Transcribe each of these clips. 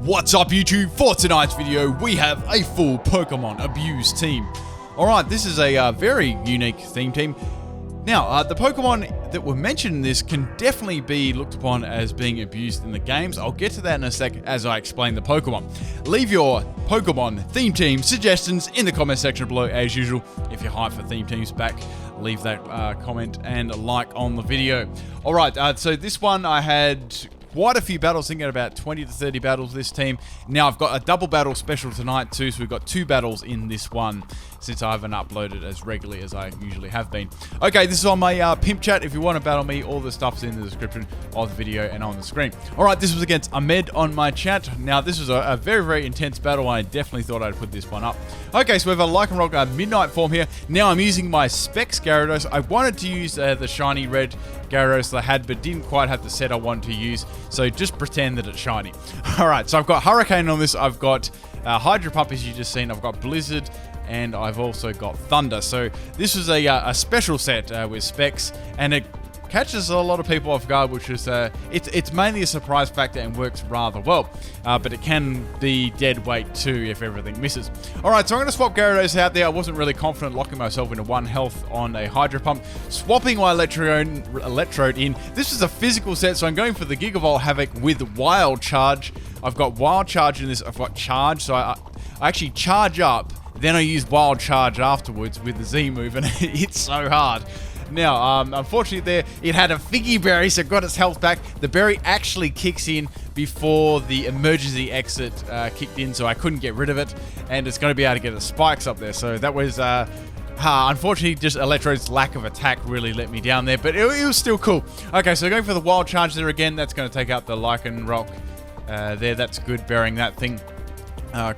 What's up YouTube? For tonight's video we have a full Pokemon abuse team. Alright, this is a very unique theme team. Now, the Pokemon that were mentioned in this can definitely be looked upon as being abused in the games. I'll get to that in a sec as I explain the Pokemon. Leave your Pokemon theme team suggestions in the comment section below as usual. If you're hyped for theme teams back, leave that comment and a like on the video. Alright, so this one I had quite a few battles, thinking about 20 to 30 battles this team. Now I've got a double battle special tonight too, so we've got 2 battles in this one since I haven't uploaded as regularly as I usually have been. Okay, this is on my Pimp chat. If you want to battle me, all the stuff's in the description of the video and on the screen. Alright, this was against Ahmed on my chat. Now this was a very, very intense battle. I definitely thought I'd put this one up. Okay, so we have a Lycanroc Midnight form here. Now I'm using my Specs Gyarados. I wanted to use the shiny red Gyarados that I had, but didn't quite have the set I wanted to use, so just pretend that it's shiny. Alright, so I've got Hurricane on this, I've got Hydro Pump as you just seen, I've got Blizzard, and I've also got Thunder. So this was a special set with Specs, and it catches a lot of people off guard, which is it's mainly a surprise factor and works rather well, but it can be dead weight too if everything misses. Alright, so I'm going to swap Gyarados out there. I wasn't really confident locking myself into 1 health on a Hydro Pump. Swapping my Electrode in. This is a physical set, so I'm going for the Gigavolt Havoc with Wild Charge. I've got Wild Charge in this, I've got Charge, so I actually charge up, then I use Wild Charge afterwards with the Z move, and it's so hard. Now, unfortunately there, it had a Figgy Berry, so it got its health back. The berry actually kicks in before the emergency exit kicked in, so I couldn't get rid of it. And it's going to be able to get the spikes up there. So that was, unfortunately, just Electrode's lack of attack really let me down there. But it was still cool. Okay, so going for the Wild Charge there again. That's going to take out the Lycanroc there. That's good, burying that thing.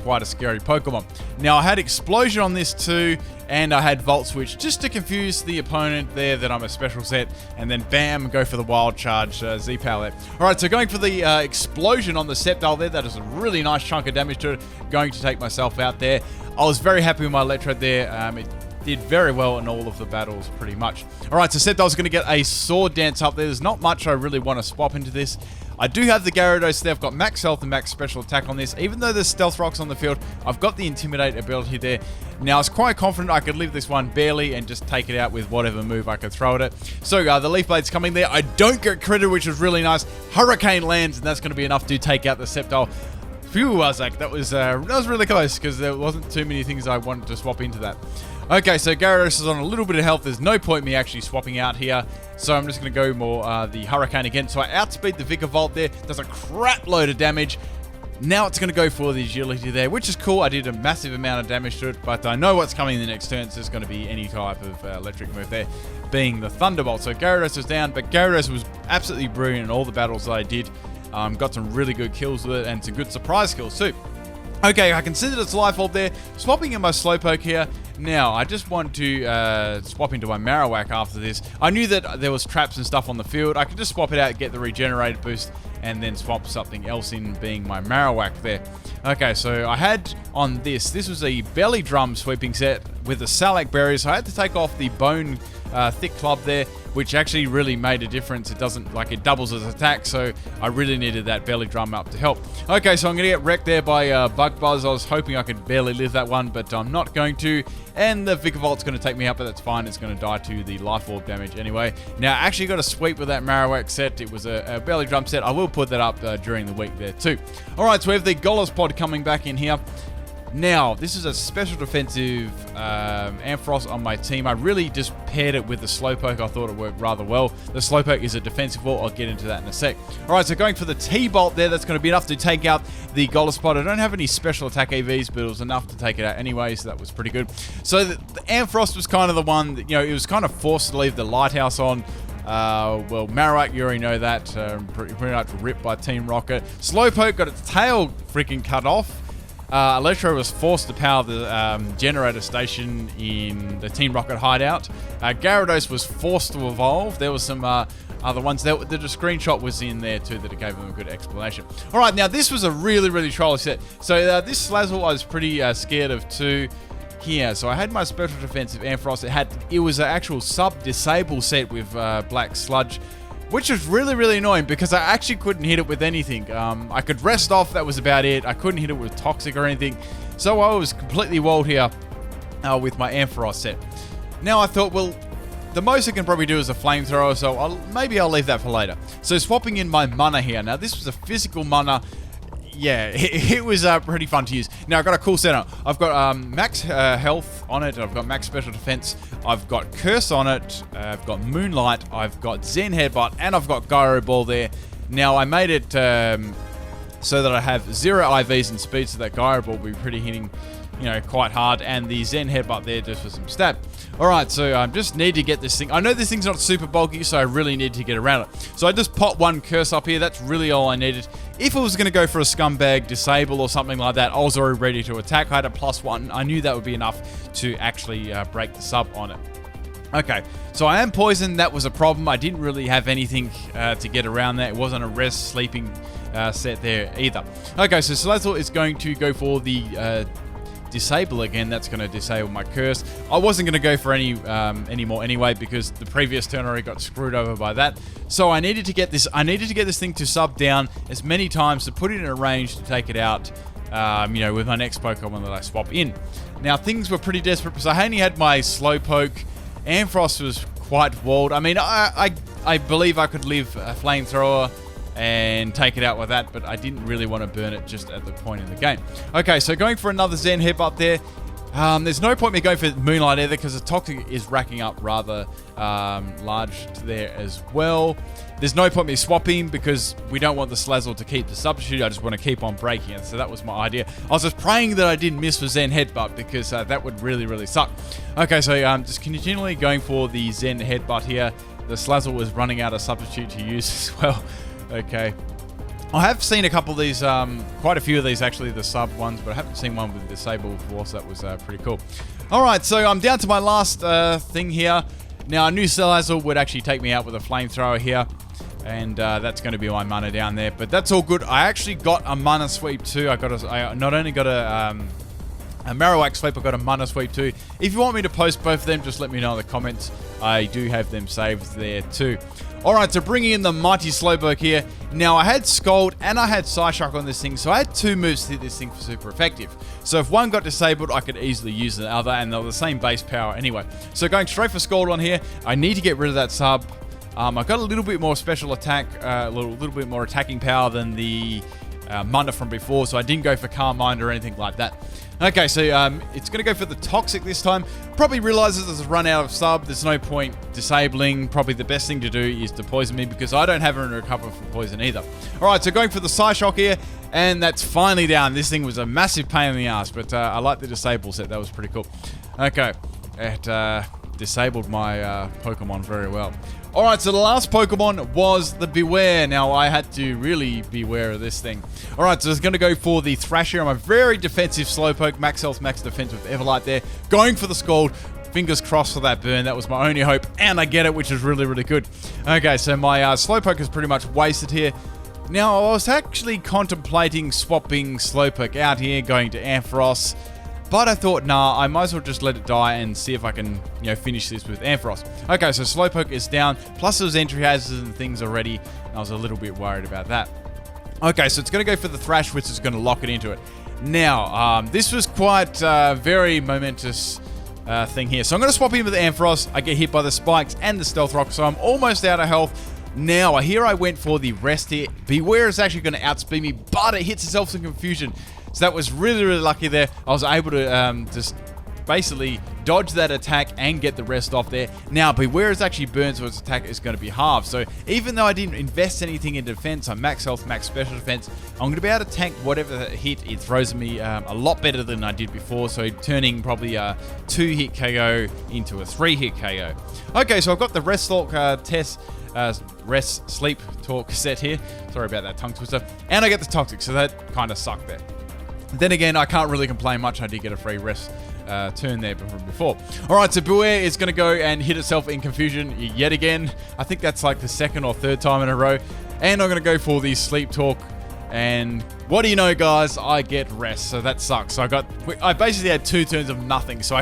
Quite a scary Pokemon. Now I had Explosion on this too, and I had Volt Switch just to confuse the opponent there that I'm a special set, and then bam, go for the Wild Charge Z-Power there. Alright, so going for the Explosion on the Sceptile there, that is a really nice chunk of damage to it, going to take myself out there. I was very happy with my Electrode there. It did very well in all of the battles pretty much. Alright, so Sceptile's going to get a Sword Dance up there. There's not much I really want to swap into this. I do have the Gyarados there. I've got max health and max special attack on this. Even though there's Stealth Rocks on the field, I've got the Intimidate ability there. Now, I was quite confident I could leave this one barely and just take it out with whatever move I could throw at it. So, the Leaf Blade's coming there. I don't get critted, which is really nice. Hurricane lands, and that's going to be enough to take out the Sceptile. Phew, I was like, that was really close, because there wasn't too many things I wanted to swap into that. Okay, so Gyarados is on a little bit of health. There's no point me actually swapping out here. So I'm just going to go more the Hurricane again. So I outspeed the Vigavolt there. Does a crap load of damage. Now it's going to go for the Agility there, which is cool. I did a massive amount of damage to it, but I know what's coming in the next turn. It's just going to be any type of electric move there, being the Thunderbolt. So Gyarados was down, but Gyarados was absolutely brilliant in all the battles that I did. Got some really good kills with it and some good surprise kills too. Okay, I considered its Life Orb there. Swapping in my Slowpoke here. Now, I just want to swap into my Marowak after this. I knew that there was traps and stuff on the field. I could just swap it out, get the regenerated boost, and then swap something else in, being my Marowak there. Okay, so I had on this was a Belly Drum sweeping set with the Salac Berries. So I had to take off the Bone Thick Club there, which actually really made a difference. It doesn't, like, it doubles its attack, so I really needed that Belly Drum up to help. Okay, so I'm going to get wrecked there by Bug Buzz. I was hoping I could barely live that one, but I'm not going to. And the Vigavolt's going to take me out, but that's fine. It's going to die to the Life Orb damage anyway. Now, I actually got a sweep with that Marowak set. It was a Belly Drum set. I will put that up during the week there too. Alright, so we have the Golisopod coming back in here. Now, this is a special defensive Ampharos on my team. I really just paired it with the Slowpoke. I thought it worked rather well. The Slowpoke is a defensive wall. I'll get into that in a sec. Alright, so going for the T-Bolt there. That's going to be enough to take out the Golisopod. I don't have any special attack EVs, but it was enough to take it out anyway, so that was pretty good. So the Ampharos was kind of the one that, it was kind of forced to leave the Lighthouse on. Well, Marowak, you already know that. Pretty much ripped by Team Rocket. Slowpoke got its tail freaking cut off. Electro was forced to power the generator station in the Team Rocket hideout. Gyarados was forced to evolve. There was some other ones. The screenshot was in there too that it gave them a good explanation. Alright, now this was a really, really trolly set. So this Slazzle I was pretty scared of too. Here, so I had my special defensive Ampharos. It was an actual sub-disable set with Black Sludge. which was really, really annoying because I actually couldn't hit it with anything. I could rest off, that was about it. I couldn't hit it with Toxic or anything. So I was completely walled here with my Ampharos set. Now I thought, well, the most I can probably do is a flamethrower, so maybe I'll leave that for later. So swapping in my mana here. Now this was a physical mana. Yeah, it was pretty fun to use. Now I've got a cool setup. I've got max health on it. I've got max special defense. I've got Curse on it. I've got Moonlight. I've got Zen Headbutt, and I've got Gyro Ball there. Now I made it so that I have 0 IVs and speed, so that Gyro Ball will be pretty hitting, quite hard, and the Zen Headbutt there just for some stab. Alright, so I just need to get this thing. I know this thing's not super bulky, so I really need to get around it. So I just popped one Curse up here. That's really all I needed. If I was going to go for a Scumbag Disable or something like that, I was already ready to attack. I had a +1. I knew that would be enough to actually break the sub on it. Okay, so I am poisoned. That was a problem. I didn't really have anything to get around that. It wasn't a rest sleeping set there either. Okay, so Salazzle is going to go for the Disable again. That's going to disable my Curse. I wasn't going to go for any more anyway, because the previous turn already got screwed over by that. So I needed to get this. I needed to get this thing to sub down as many times to put it in a range to take it out. With my next Pokemon that I swap in. Now things were pretty desperate because I only had my Slowpoke. Ampharos was quite walled. I mean, I believe I could live a Flamethrower and take it out with that, but I didn't really want to burn it just at the point in the game. Okay, so going for another Zen Headbutt there. There's no point me going for Moonlight either, because the Toxic is racking up rather large there as well. There's no point me swapping because we don't want the Salazzle to keep the substitute. I just want to keep on breaking it. So that was my idea. I was just praying that I didn't miss for Zen Headbutt, because that would really, really suck. Okay, so just continually going for the Zen Headbutt here. The Salazzle was running out of substitute to use as well. Okay. I have seen a couple of these, quite a few of these actually, the sub ones, but I haven't seen one with Disable before, so that was pretty cool. Alright, so I'm down to my last thing here. Now, I knew Salazzle would actually take me out with a Flamethrower here, and that's going to be my mana down there, but that's all good. I actually got a mana sweep too. I not only got a Marowak sweep, I got a mana sweep too. If you want me to post both of them, just let me know in the comments. I do have them saved there too. Alright, so bringing in the Mighty Slowpoke here. Now, I had Scald and I had Psyshock on this thing, so I had 2 moves to hit this thing for super effective. So if one got disabled, I could easily use the other, and they're the same base power anyway. So going straight for Scald on here, I need to get rid of that sub. I got a little bit more special attack, a little bit more attacking power than the mana from before, so I didn't go for Calm Mind or anything like that. Okay, so it's going to go for the Toxic this time. Probably realizes it's run out of sub. There's no point disabling. Probably the best thing to do is to poison me, because I don't have a recover from poison either. Alright, so going for the Psyshock here, and that's finally down. This thing was a massive pain in the ass, but I like the Disable set. That was pretty cool. Okay, it disabled my Pokemon very well. Alright, so the last Pokemon was the Beware. Now, I had to really beware of this thing. Alright, so it's going to go for the Thrasher. I'm a very defensive Slowpoke. Max health, max defense with Everlight there. Going for the Scald. Fingers crossed for that burn. That was my only hope. And I get it, which is really, really good. Okay, so my Slowpoke is pretty much wasted here. Now, I was actually contemplating swapping Slowpoke out here, going to Ampharos. But I thought, nah, I might as well just let it die and see if I can, finish this with Ampharos. Okay, so Slowpoke is down. Plus, there's entry hazards and things already. And I was a little bit worried about that. Okay, so it's going to go for the Thrash, which is going to lock it into it. Now, this was quite a very momentous thing here. So I'm going to swap in with Ampharos. I get hit by the Spikes and the Stealth Rock, so I'm almost out of health. Now, here I went for the rest here. Beware is actually going to outspeed me, but it hits itself in confusion. So that was really, really lucky there. I was able to just basically dodge that attack and get the rest off there. Now, Beware is actually burned, so its attack is going to be halved. So even though I didn't invest anything in defense, I'm max health, max special defense, I'm going to be able to tank whatever hit it throws at me a lot better than I did before. So turning probably a 2-hit KO into a 3-hit KO. Okay, so I've got the Rest Talk Rest Sleep Talk set here. Sorry about that tongue twister. And I get the Toxic, so that kind of sucked there. Then again, I can't really complain much. I did get a free rest turn there from before. Alright, so Beware is going to go and hit itself in confusion yet again. I think that's like the 2nd or 3rd time in a row. And I'm going to go for the Sleep Talk. And what do you know, guys? I get rest, so that sucks. So I basically had 2 turns of nothing. So I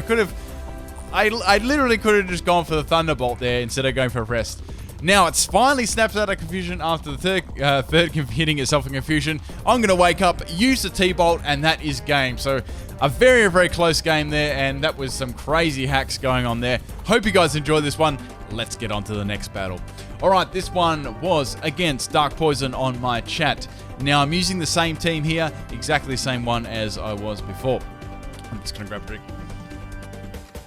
literally could have just gone for the Thunderbolt there instead of going for rest. Now, it's finally snapped out of confusion after the third hitting itself in confusion. I'm going to wake up, use the T-Bolt, and that is game. So, a very, very close game there, and that was some crazy hacks going on there. Hope you guys enjoyed this one. Let's get on to the next battle. Alright, this one was against Dark Poison on my chat. Now, I'm using the same team here, exactly the same one as I was before. I'm just going to grab a drink.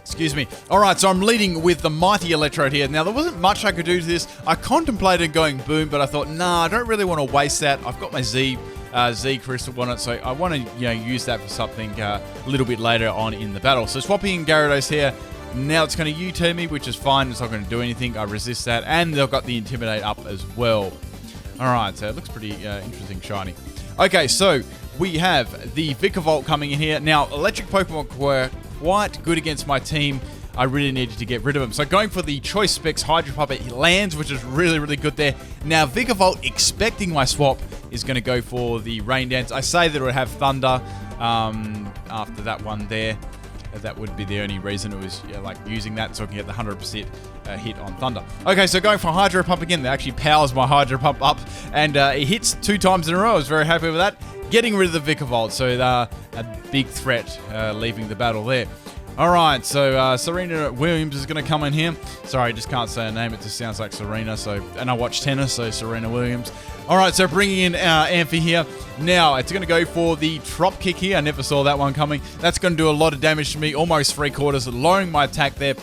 Excuse me. Alright, so I'm leading with the Mighty Electrode here. Now, there wasn't much I could do to this. I contemplated going Boom, but I thought, nah, I don't really want to waste that. I've got my Z crystal on it, so I want to use that for something a little bit later on in the battle. So swapping in Gyarados here. Now it's going to U-turn me, which is fine. It's not going to do anything. I resist that, and they've got the Intimidate up as well. Alright, so it looks pretty interesting, shiny. Okay, so we have the Vikavolt coming in here. Now, electric Pokemon were quite good against my team. I really needed to get rid of them. So going for the Choice Specs Hydro Pump, it lands, which is really, really good there. Now, Vikavolt, expecting my swap, is going to go for the Rain Dance. I say that it would have Thunder after that one there. That would be the only reason it was like using that, so I can get the 100% hit on Thunder. Okay, so going for Hydro Pump again. That actually powers my Hydro Pump up, and it hits 2 times in a row. I was very happy with that. Getting rid of the Vikavolt, so a big threat leaving the battle there. Alright, so Serena Williams is going to come in here. Sorry, I just can't say her name. It just sounds like Serena. And I watch tennis, so Serena Williams. Alright, so bringing in Amphi here. Now, it's going to go for the Drop Kick here. I never saw that one coming. That's going to do a lot of damage to me. Almost 3/4, lowering my attack there.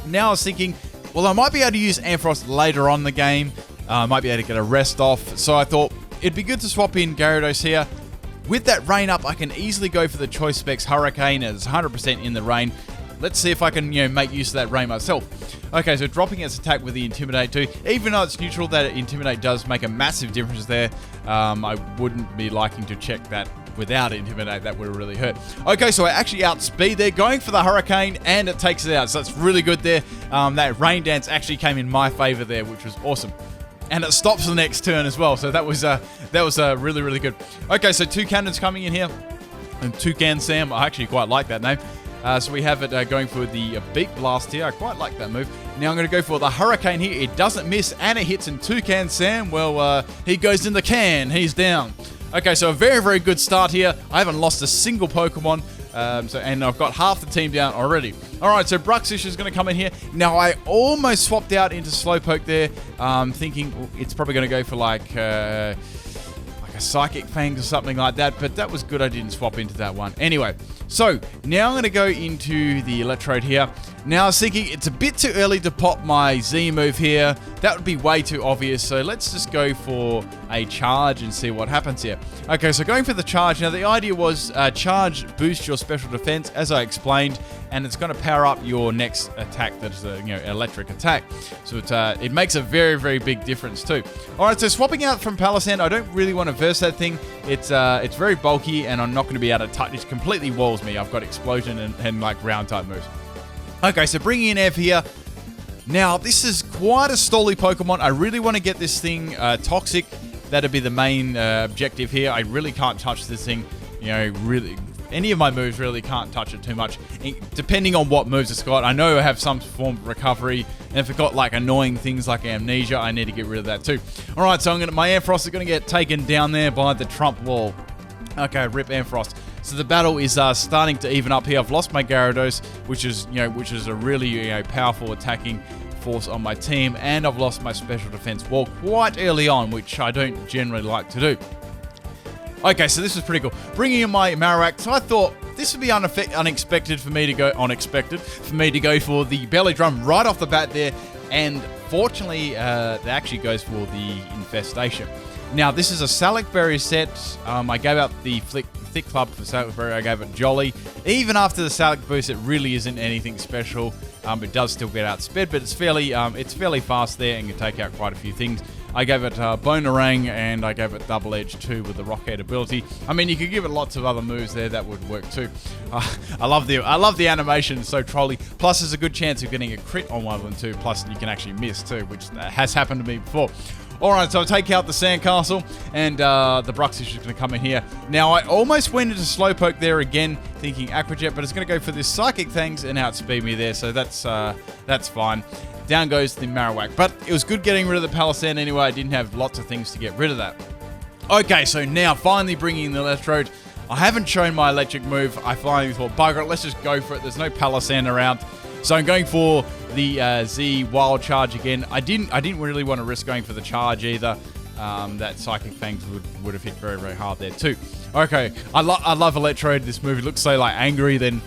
Now I was thinking, well, I might be able to use Ampharos later on in the game. I might be able to get a rest off. So I thought it'd be good to swap in Gyarados here. With that rain up, I can easily go for the Choice Specs Hurricane as 100% in the rain. Let's see if I can, make use of that rain myself. Okay, so dropping its attack with the Intimidate too. Even though it's neutral, that Intimidate does make a massive difference there. I wouldn't be liking to check that without Intimidate. That would have really hurt. Okay, so I actually outspeed there, going for the Hurricane, and it takes it out. So that's really good there. That Rain Dance actually came in my favor there, which was awesome. And it stops the next turn as well, so that was really, really good. Okay, so 2 cannons coming in here, and Toucan Sam. I actually quite like that name. So we have it going for the Beak Blast here. I quite like that move. Now I'm going to go for the Hurricane here. It doesn't miss, and it hits in Toucan Sam. Well, he goes in the can. He's down. Okay, so a very, very good start here. I haven't lost a single Pokemon. And I've got half the team down already. Alright, so Bruxish is going to come in here. Now, I almost swapped out into Slowpoke there, thinking it's probably going to go for like a Psychic Fangs or something like that, but that was good I didn't swap into that one. Anyway, so now I'm going to go into the Electrode here. Now I was thinking it's a bit too early to pop my Z move here. That would be way too obvious, so let's just go for a charge and see what happens here. Okay, so going for the charge. Now the idea was charge boosts your special defense, as I explained, and it's going to power up your next attack that's electric attack. So it makes a very, very big difference too. Alright, so swapping out from Palossand, I don't really want to verse that thing. It's very bulky, and I'm not going to be able to touch it. It completely walls me. I've got Explosion and like ground type moves. Okay, so bringing in Ev here. Now, this is quite a stally Pokemon. I really want to get this thing toxic. That'd be the main objective here. I really can't touch this thing. Really, any of my moves really can't touch it too much. Depending on what moves it's got. I know I have some form of recovery. And if it's got like annoying things like Amnesia, I need to get rid of that too. Alright, so my Ampharos is going to get taken down there by the Trump Wall. Okay, rip Ampharos. So the battle is starting to even up here. I've lost my Gyarados, which is a really powerful attacking force on my team, and I've lost my special defense wall quite early on, which I don't generally like to do. Okay, so this is pretty cool. Bringing in my Marowak, so I thought this would be unexpected for me to go for the Belly Drum right off the bat there, and fortunately, that actually goes for the Infestation. Now, this is a Salac Berry set. I gave out the Thick Club for Salac Berry. I gave it Jolly. Even after the Salac boost, it really isn't anything special. It does still get outsped, but it's fairly fast there and can take out quite a few things. I gave it Bonerang, and I gave it Double Edge too with the Rocket ability. I mean, you could give it lots of other moves there that would work too. I love the animation, it's so trolly. Plus, there's a good chance of getting a crit on one of them too. Plus, you can actually miss too, which has happened to me before. Alright, so I take out the Sandcastle, and the Bruxish is going to come in here. Now, I almost went into Slowpoke there again, thinking Aqua Jet, but it's going to go for this Psychic Things and outspeed me there, so that's fine. down goes the Marowak. But it was good getting rid of the Palisand anyway. I didn't have lots of things to get rid of that. Okay, so now finally bringing in the Electrode. I haven't shown my electric move. I finally thought, bugger it, let's just go for it. There's no Palisand around. So I'm going for the Z Wild Charge again. I didn't really want to risk going for the Charge either. That Psychic Fangs would have hit very, very hard there too. Okay, I love Electrode. This move, it looks so like angry, then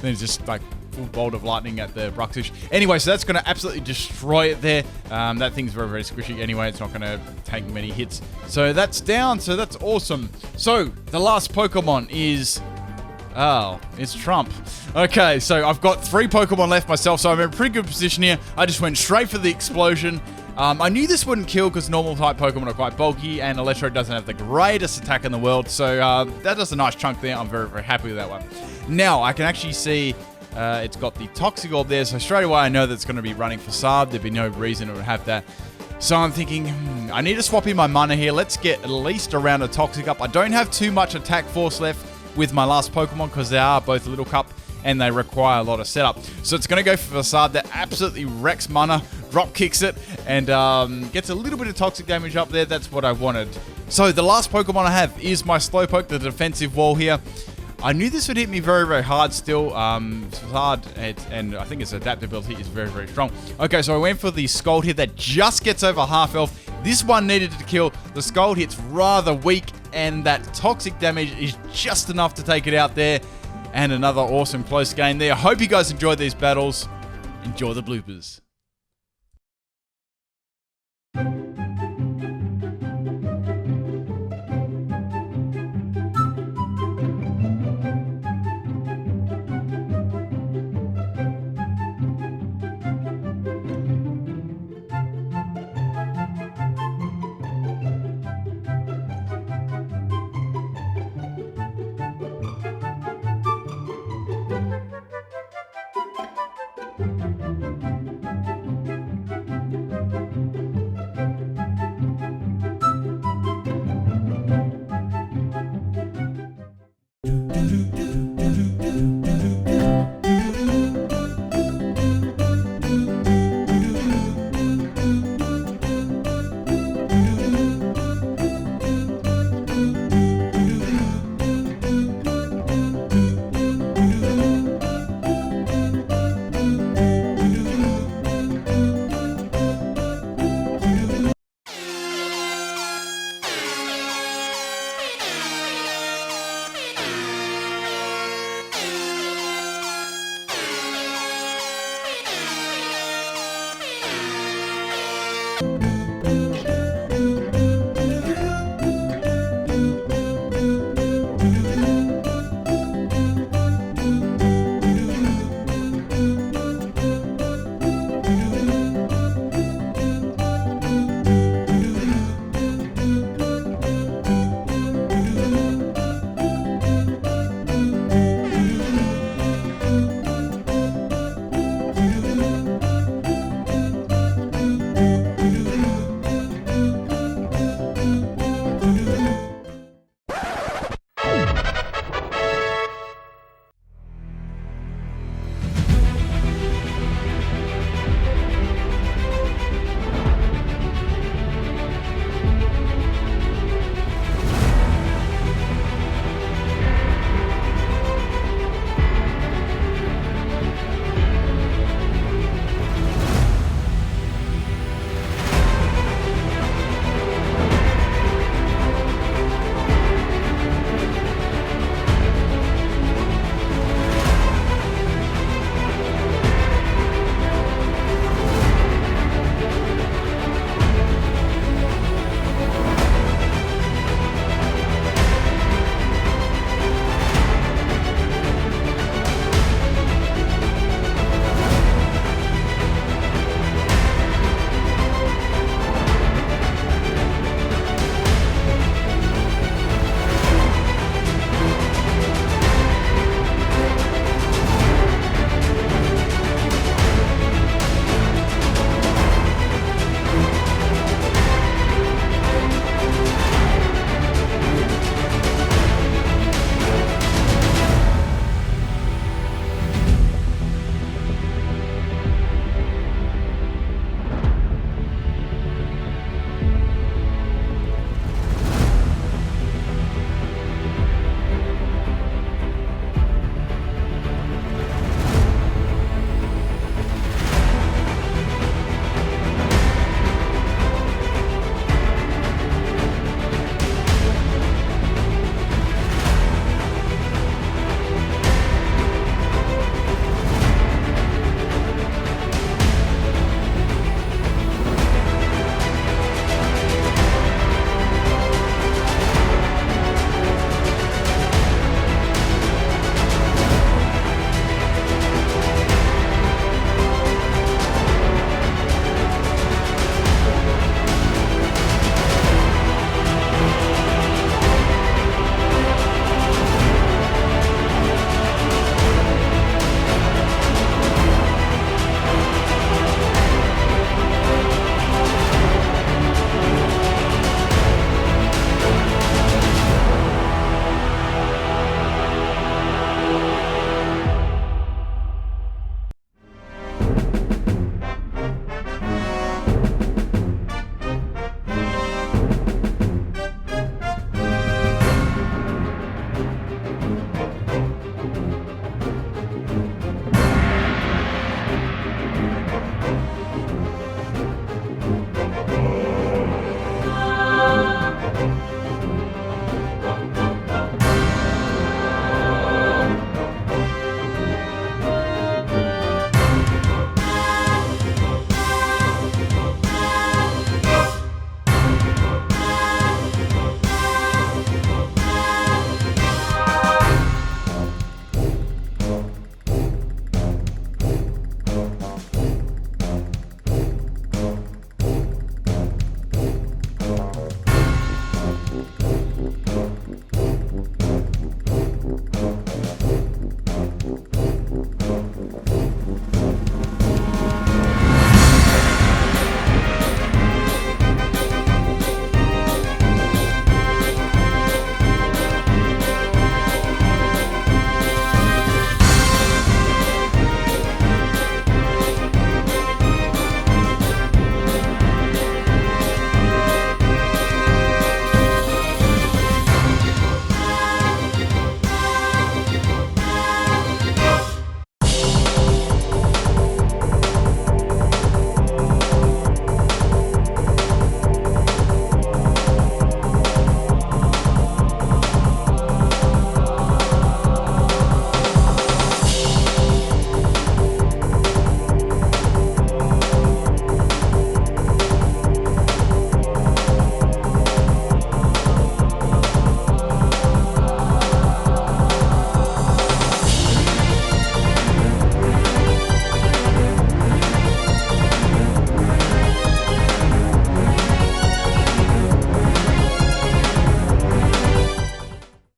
it's just like full bolt of lightning at the Bruxish. Anyway, so that's going to absolutely destroy it there. That thing's very, very squishy anyway. It's not going to take many hits. So that's down. So that's awesome. So the last Pokemon is... Oh, it's Trump. Okay, so I've got 3 Pokemon left myself, so I'm in a pretty good position here. I just went straight for the Explosion. I knew this wouldn't kill because normal type Pokemon are quite bulky, and Electrode doesn't have the greatest attack in the world, so that does a nice chunk there. I'm very, very happy with that one. Now, I can actually see it's got the Toxic Orb there, so straight away I know that it's going to be running Facade. There'd be no reason it would have that. So I'm thinking, I need to swap in my mana here. Let's get at least a round of Toxic up. I don't have too much attack force left with my last Pokemon because they are both Little Cup and they require a lot of setup. So it's going to go for Facade that absolutely wrecks mana, drop kicks it, and gets a little bit of toxic damage up there. That's what I wanted. So the last Pokemon I have is my Slowpoke, the defensive wall here. I knew this would hit me very, very hard still. Facade, and I think its adaptability is very, very strong. Okay, so I went for the Scald here that just gets over half health. This one needed to kill. The Scald hit's rather weak, and that toxic damage is just enough to take it out there. And another awesome close game there. I hope you guys enjoyed these battles. Enjoy the bloopers.